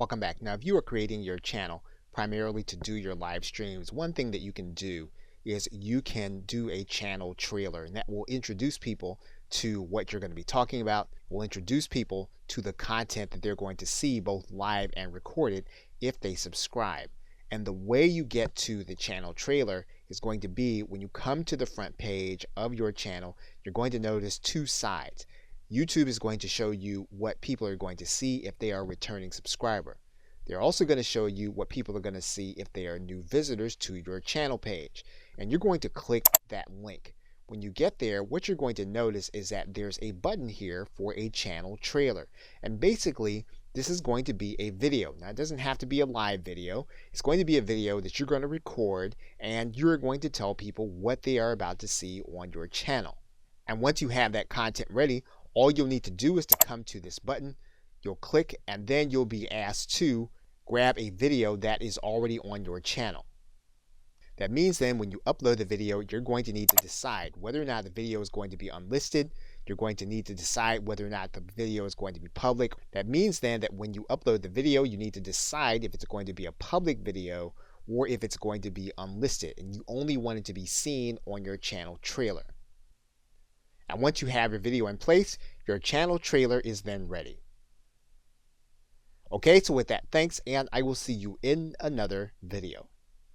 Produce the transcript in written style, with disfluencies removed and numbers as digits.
Welcome back. Now, if you are creating your channel primarily to do your live streams, one thing that you can do is you can do a channel trailer, and that will introduce people to what you're going to be talking about, will introduce people to the content that they're going to see both live and recorded if they subscribe. And the way you get to the channel trailer is going to be when you come to the front page of your channel, you're going to notice two sides. YouTube is going to show you what people are going to see if they are a returning subscriber. They're also going to show you what people are going to see if they are new visitors to your channel page. And you're going to click that link. When you get there, what you're going to notice is that there's a button here for a channel trailer. And basically, this is going to be a video. Now, it doesn't have to be a live video. It's going to be a video that you're going to record, and you're going to tell people what they are about to see on your channel. And once you have that content ready, all you'll need to do is to come to this button, you'll click, and then you'll be asked to grab a video that is already on your channel. That means then when you upload the video, you're going to need to decide whether or not the video is going to be unlisted. You're going to need to decide whether or not the video is going to be public. That means then that when you upload the video, you need to decide if it's going to be a public video or if it's going to be unlisted, and you only want it to be seen on your channel trailer. And once you have your video in place, your channel trailer is then ready. Okay, so with that, thanks, and I will see you in another video.